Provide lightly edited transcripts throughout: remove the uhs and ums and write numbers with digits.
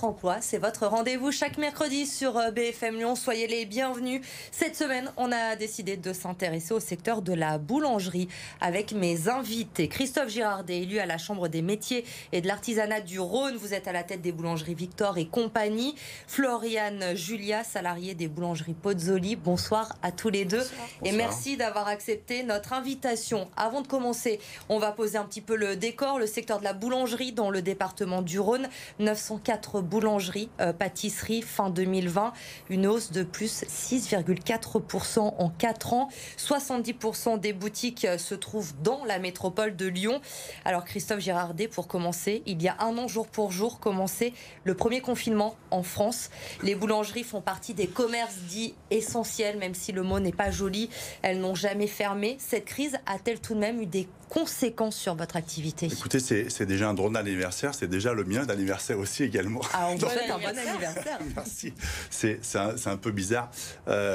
votre emploi. C'est votre rendez-vous chaque mercredi sur BFM Lyon. Soyez les bienvenus. Cette semaine, on a décidé de s'intéresser au secteur de la boulangerie avec mes invités. Christophe Girardet, élu à la Chambre des métiers et de l'artisanat du Rhône. Vous êtes à la tête des boulangeries Victor et compagnie. Floriane Julia, salariée des boulangeries Pozzoli. Bonsoir à tous les deux. Bonsoir. Et merci d'avoir accepté notre invitation. Avant de commencer, on va poser un petit peu le décor. Le secteur de la boulangerie dans le département du Rhône. 904 boulangeries, pâtisseries fin 2020. Une hausse de plus 6,4% en 4 ans. 70% des boutiques se trouvent dans la métropole de Lyon. Alors Christophe Girardet, pour commencer, il y a un an jour pour jour commençait le premier confinement en France. Les boulangeries font partie des commerces dits essentiels, même si le mot n'est pas joli. Elles n'ont jamais fermé. Cette crise a-t-elle tout de même eu des conséquences sur votre activité? Écoutez, c'est déjà un drôle d'anniversaire, c'est déjà le mien d'anniversaire aussi également. Ah, on vous souhaite un bon anniversaire. Merci. C'est un peu bizarre.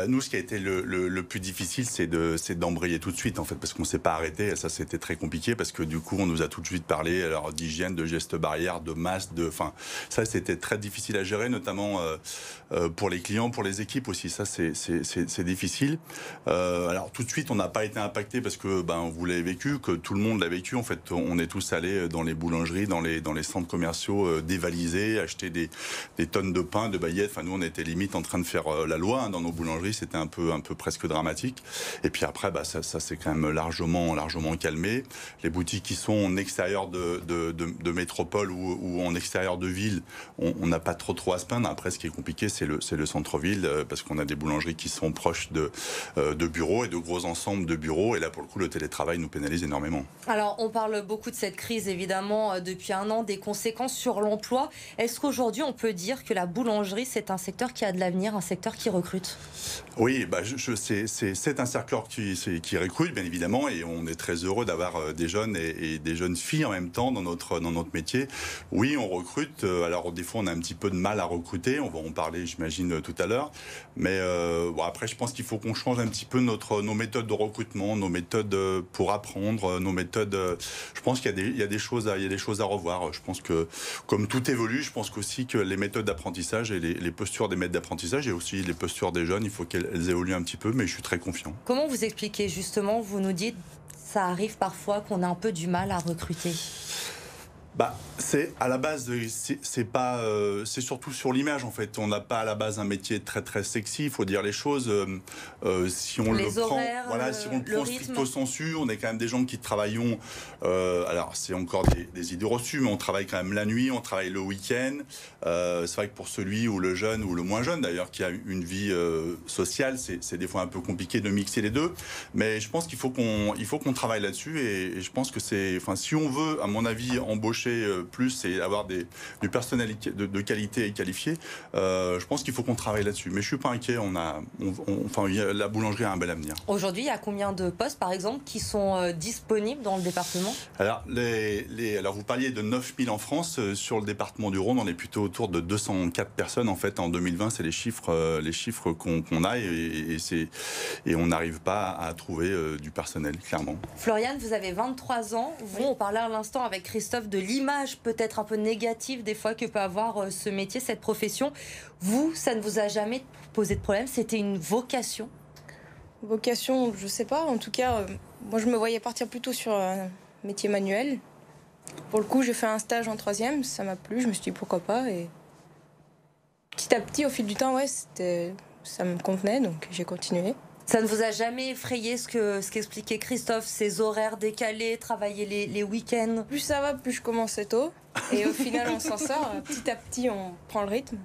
Nous, ce qui a été le plus difficile, c'est d'embrayer tout de suite, en fait, parce qu'on ne s'est pas arrêté. Et ça, c'était très compliqué, parce que du coup, on nous a tout de suite parlé d'hygiène, de gestes barrières, de masques, ça, c'était très difficile à gérer, notamment pour les clients, pour les équipes aussi. Ça, c'est difficile. Alors, tout de suite, on n'a pas été impacté parce que, vous l'avez vécu, que tout le monde l'a vécu. En fait, on est tous allés dans les boulangeries, dans les centres commerciaux, dévaliser, acheter des tonnes de pain, de baguettes. Enfin, nous, on était limite en train de faire la loi dans nos boulangeries. C'était un peu presque dramatique. Et puis après, ça s'est quand même largement calmé. Les boutiques qui sont en extérieur de métropole ou en extérieur de ville, on n'a pas trop à se plaindre. Après, ce qui est compliqué, c'est le centre-ville, parce qu'on a des boulangeries qui sont proches de bureaux et de gros ensembles de bureaux. Et là, pour le coup, le télétravail nous pénalise énormément. Alors, on parle beaucoup de cette crise, évidemment, depuis un an, des conséquences sur l'emploi. Est-ce qu'aujourd'hui, on peut dire que la boulangerie, c'est un secteur qui a de l'avenir, un secteur qui recrute? Oui, c'est un secteur qui recrute, bien évidemment, et on est très heureux d'avoir des jeunes et des jeunes filles en même temps dans notre métier. Oui, on recrute. Alors, des fois, on a un petit peu de mal à recruter. On va en parler, j'imagine, tout à l'heure. Mais après, je pense qu'il faut qu'on change un petit peu nos méthodes de recrutement, nos méthodes pour apprendre, nos méthodes. Je pense qu'il y a des choses à revoir. Je pense que, comme tout évolue, je pense aussi que les méthodes d'apprentissage et les postures des maîtres d'apprentissage et aussi les postures des jeunes, il faut qu'elles évoluent un petit peu, mais je suis très confiant. Comment vous expliquez justement, vous nous dites, ça arrive parfois qu'on a un peu du mal à recruter? C'est à la base, c'est surtout sur l'image en fait. On n'a pas à la base un métier très sexy. Il faut dire les choses. Si on le prend stricto sensu, on est quand même des gens qui travaillons. Alors c'est encore des idées reçues, mais on travaille quand même la nuit, on travaille le week-end. C'est vrai que pour celui ou le jeune ou le moins jeune d'ailleurs qui a une vie sociale, c'est des fois un peu compliqué de mixer les deux. Mais je pense qu'il faut qu'on travaille là-dessus et je pense que si on veut, à mon avis, embaucher plus et avoir du personnel de qualité et qualifié, je pense qu'il faut qu'on travaille là-dessus. Mais je suis pas inquiet, la boulangerie a un bel avenir. Aujourd'hui, il y a combien de postes, par exemple, qui sont disponibles dans le département? Alors, vous parliez de 9000 en France. Sur le département du Rhône, on est plutôt autour de 204 personnes. En fait, en 2020, c'est les chiffres qu'on a et on n'arrive pas à trouver du personnel, clairement. Floriane, vous avez 23 ans. Vous, on parlait à l'instant avec Christophe de l'image peut-être un peu négative des fois que peut avoir ce métier, cette profession. Vous, ça ne vous a jamais posé de problème? C'était une vocation? Vocation, je sais pas. En tout cas, moi je me voyais partir plutôt sur un métier manuel. Pour le coup, j'ai fait un stage en 3e, ça m'a plu, je me suis dit pourquoi pas. Et petit à petit, au fil du temps, ça me convenait, donc j'ai continué. Ça ne vous a jamais effrayé ce qu'expliquait Christophe, ces horaires décalés, travailler les week-ends? Plus ça va, plus je commence tôt. Et au final, on s'en sort. Petit à petit, on prend le rythme.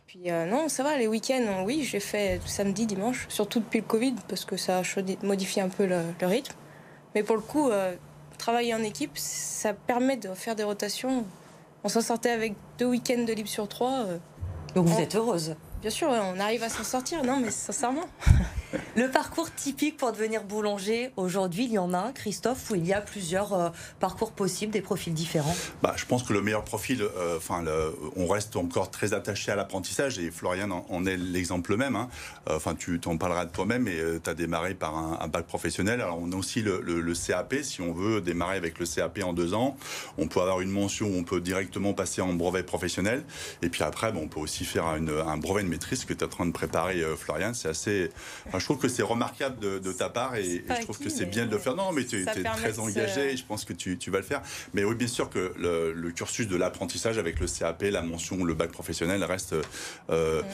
Puis non, ça va, les week-ends, oui, j'ai fait samedi, dimanche. Surtout depuis le Covid, parce que ça a modifié un peu le rythme. Mais pour le coup, travailler en équipe, ça permet de faire des rotations. On s'en sortait avec 2 week-ends de libre sur 3. Donc vous êtes heureuse? Bien sûr, on arrive à s'en sortir, non mais sincèrement. Le parcours typique pour devenir boulanger, aujourd'hui, il y en a un, Christophe, où il y a plusieurs parcours possibles, des profils différents? Je pense que le meilleur profil, on reste encore très attaché à l'apprentissage et Florian en est l'exemple même. Hein. Tu t'en parleras de toi-même, mais tu as démarré par un bac professionnel. Alors, on a aussi le CAP, si on veut démarrer avec le CAP en 2 ans. On peut avoir une mention où on peut directement passer en brevet professionnel. Et puis après, on peut aussi faire un brevet de maîtrise que tu es en train de préparer, Florian. C'est assez... je trouve que c'est remarquable de ta part et je trouve que c'est bien de le faire. Non, mais tu es très engagé et je pense que tu vas le faire. Mais oui, bien sûr que le cursus de l'apprentissage avec le CAP, la mention, le bac professionnel reste la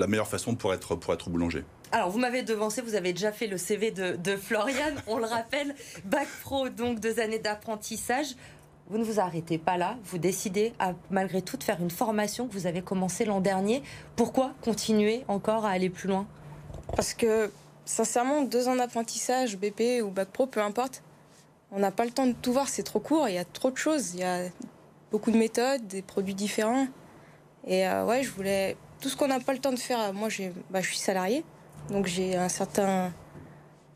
meilleure façon pour être boulanger. Alors, vous m'avez devancé, vous avez déjà fait le CV de Florian, on le rappelle, bac pro, donc 2 années d'apprentissage. Vous ne vous arrêtez pas là, vous décidez malgré tout de faire une formation que vous avez commencée l'an dernier. Pourquoi continuer encore à aller plus loin? Parce que, sincèrement, 2 ans d'apprentissage, BP ou bac pro, peu importe, on n'a pas le temps de tout voir, c'est trop court, il y a trop de choses, il y a beaucoup de méthodes, des produits différents. Et je voulais... Tout ce qu'on n'a pas le temps de faire, moi je suis salariée, donc j'ai un certain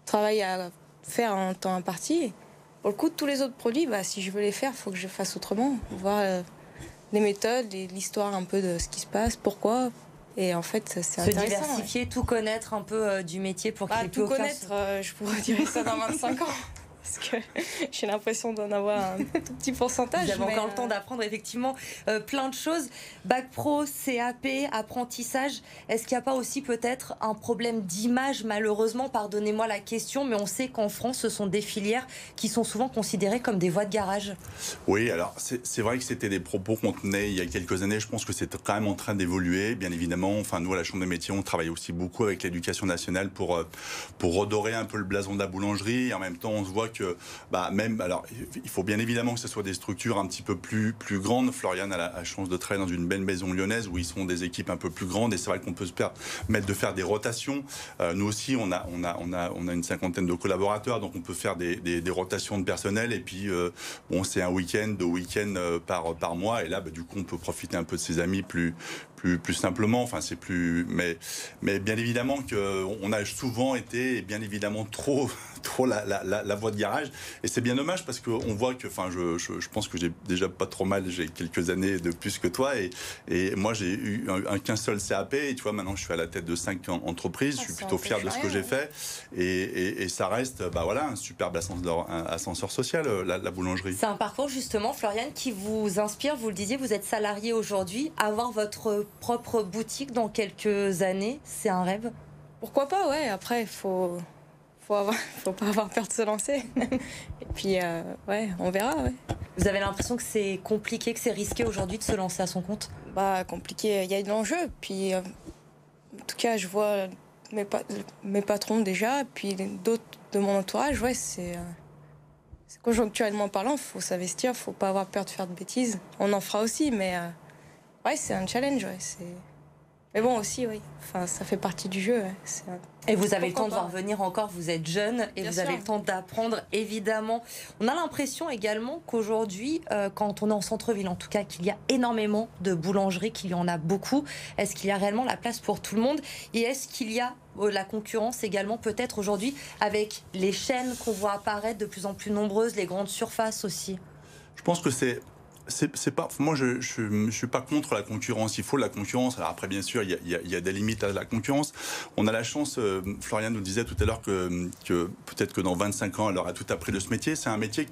travail à faire en temps imparti. Pour le coup, tous les autres produits, si je veux les faire, il faut que je fasse autrement, voir les méthodes, l'histoire un peu de ce qui se passe, pourquoi. Et en fait, c'est intéressant. Se diversifier, tout connaître un peu du métier pour qu'il y ait plus tout connaître, je pourrais dire ça dans 25 ans. Parce que j'ai l'impression d'en avoir un tout petit pourcentage. Vous avez encore le temps d'apprendre effectivement plein de choses. Bac pro, CAP, apprentissage. Est-ce qu'il n'y a pas aussi peut-être un problème d'image, malheureusement, pardonnez-moi la question, mais on sait qu'en France, ce sont des filières qui sont souvent considérées comme des voies de garage. Oui, alors c'est vrai que c'était des propos qu'on tenait il y a quelques années. Je pense que c'est quand même en train d'évoluer, bien évidemment. Nous, à la Chambre des métiers, on travaille aussi beaucoup avec l'éducation nationale pour redorer un peu le blason de la boulangerie. Et en même temps, on se voit que il faut bien évidemment que ce soit des structures un petit peu plus grandes. Florian a la chance de travailler dans une belle maison lyonnaise où ils sont des équipes un peu plus grandes et c'est vrai qu'on peut se permettre de faire des rotations. Nous aussi, on a une 50aine de collaborateurs, donc on peut faire des rotations de personnel et puis c'est un week-end, 2 week-ends par mois et là, du coup, on peut profiter un peu de ses amis plus simplement. C'est plus, mais bien évidemment qu'on a souvent été, bien évidemment, trop la voie de garage. Et c'est bien dommage parce qu'on voit que, je pense que j'ai déjà pas trop mal, j'ai quelques années de plus que toi. Et moi, j'ai eu qu'un seul CAP. Et tu vois, maintenant, je suis à la tête de 5 entreprises. Je suis plutôt fier de ce que j'ai fait. Et ça reste, un superbe ascenseur social, la boulangerie. C'est un parcours, justement, Florian, qui vous inspire. Vous le disiez, vous êtes salarié aujourd'hui. Avoir votre propre boutique dans quelques années, c'est un rêve? Pourquoi pas, ouais. Après, faut pas avoir peur de se lancer. Et puis, on verra, ouais. Vous avez l'impression que c'est compliqué, que c'est risqué aujourd'hui de se lancer à son compte? Compliqué, il y a de l'enjeu. Puis, en tout cas, je vois mes patrons déjà, puis d'autres de mon entourage, c'est conjoncturellement parlant, il faut s'investir, il faut pas avoir peur de faire de bêtises. On en fera aussi, mais c'est un challenge, Mais bon aussi, oui. Ça fait partie du jeu. Et vous avez le temps de voir venir encore, vous êtes jeune et vous avez le temps d'apprendre, évidemment. On a l'impression également qu'aujourd'hui, quand on est en centre-ville, en tout cas, qu'il y a énormément de boulangeries, qu'il y en a beaucoup. Est-ce qu'il y a réellement la place pour tout le monde? Et est-ce qu'il y a la concurrence également, peut-être aujourd'hui, avec les chaînes qu'on voit apparaître de plus en plus nombreuses, les grandes surfaces aussi? Je pense que c'est pas, moi, je suis pas contre la concurrence. Il faut la concurrence. Alors après, bien sûr, il y a des limites à la concurrence. On a la chance. Florian nous disait tout à l'heure que peut-être que dans 25 ans, elle aura tout appris de ce métier. C'est un métier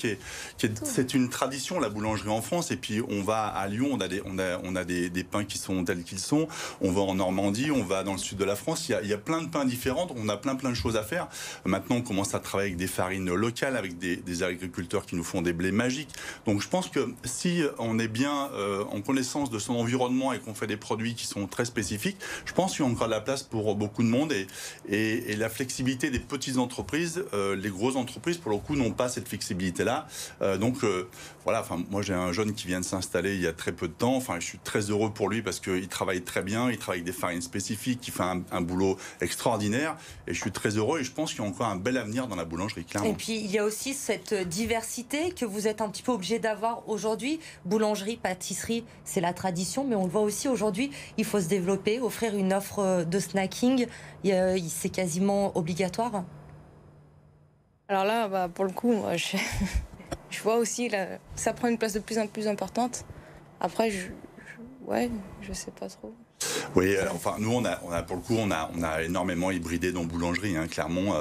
c'est une tradition, la boulangerie en France. Et puis on va à Lyon, on a des pains qui sont tels qu'ils sont. On va en Normandie, on va dans le sud de la France. Il y a plein de pains différents. Donc on a plein de choses à faire. Maintenant, on commence à travailler avec des farines locales, avec des agriculteurs qui nous font des blés magiques. Donc je pense que si on est bien en connaissance de son environnement et qu'on fait des produits qui sont très spécifiques, je pense qu'il y a encore de la place pour beaucoup de monde et la flexibilité des petites entreprises, les grosses entreprises pour le coup n'ont pas cette flexibilité-là. Moi j'ai un jeune qui vient de s'installer il y a très peu de temps. Je suis très heureux pour lui parce qu'il travaille très bien, il travaille avec des farines spécifiques, il fait un boulot extraordinaire et je suis très heureux et je pense qu'il y a encore un bel avenir dans la boulangerie, clairement. Et puis il y a aussi cette diversité que vous êtes un petit peu obligé d'avoir aujourd'hui. boulangerie, pâtisserie, c'est la tradition, mais on le voit aussi aujourd'hui, il faut se développer, offrir une offre de snacking, c'est quasiment obligatoire. Alors là, bah, pour le coup, moi, je vois aussi, là, ça prend une place de plus en plus importante. Après, ouais, je sais pas trop. Oui, enfin nous on a pour le coup on a énormément hybridé dans boulangerie, hein, clairement.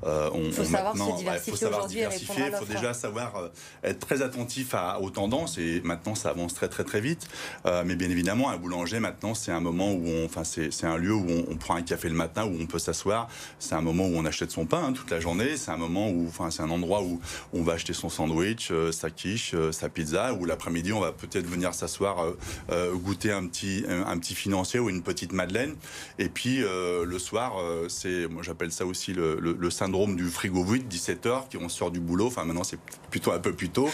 Il faut savoir se diversifier aujourd'hui et répondre à il faut l'offre. déjà savoir être très attentif aux tendances et maintenant ça avance très très très vite. Mais bien évidemment un boulanger maintenant c'est un moment où c'est un lieu où on prend un café le matin, où on peut s'asseoir. C'est un moment où on achète son pain toute la journée. C'est un moment où c'est un endroit où on va acheter son sandwich, sa quiche, sa pizza. Ou l'après-midi on va peut-être venir s'asseoir, goûter un petit financier ou une petite madeleine. Et puis le soir, moi j'appelle ça aussi le syndrome du frigo vide, 17h, on sort du boulot. Enfin maintenant c'est plutôt un peu plus tôt.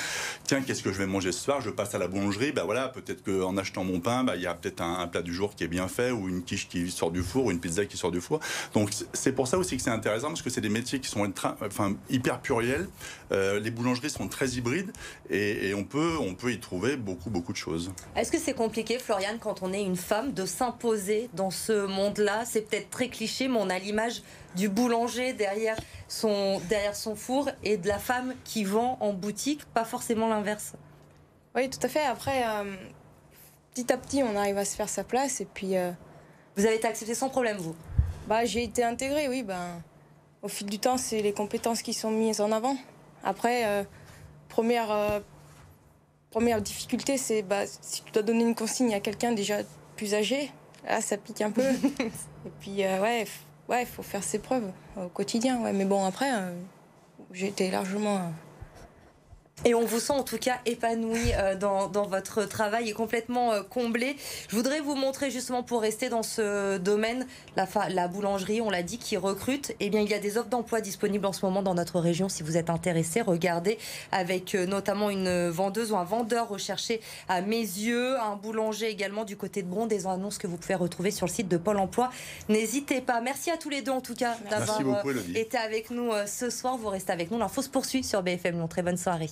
Tiens, qu'est-ce que je vais manger ce soir? Je passe à la boulangerie. Bah voilà, peut-être qu'en achetant mon pain, il y a peut-être un plat du jour qui est bien fait, ou une quiche qui sort du four, ou une pizza qui sort du four. Donc c'est pour ça aussi que c'est intéressant, parce que c'est des métiers qui sont hyper pluriels. Les boulangeries sont très hybrides et on peut y trouver beaucoup de choses. Est-ce que c'est compliqué, Floriane, quand on est une femme, de s'imposer dans ce monde-là? C'est peut-être très cliché, mais on a l'image du boulanger derrière son four et de la femme qui vend en boutique, pas forcément l'inverse. Oui, tout à fait. Après, petit à petit, on arrive à se faire sa place. Et puis, vous avez été acceptée sans problème, vous? Bah, j'ai été intégrée, oui. Au fil du temps, c'est les compétences qui sont mises en avant. Après, première difficulté, c'est si tu dois donner une consigne à quelqu'un déjà plus âgé, là, ça pique un peu. Et puis, il faut faire ses preuves au quotidien. Ouais. Mais bon, après, j'ai été largement... Et on vous sent en tout cas épanoui dans votre travail et complètement comblé. Je voudrais vous montrer justement, pour rester dans ce domaine, la boulangerie, on l'a dit, qui recrute. Eh bien, il y a des offres d'emploi disponibles en ce moment dans notre région. Si vous êtes intéressé, regardez, avec notamment une vendeuse ou un vendeur recherché à Meyzieux, un boulanger également du côté de Bron, des annonces que vous pouvez retrouver sur le site de Pôle emploi. N'hésitez pas. Merci à tous les deux en tout cas d'avoir été avec nous ce soir. Vous restez avec nous. L'info se poursuit sur BFM Lyon. Très bonne soirée.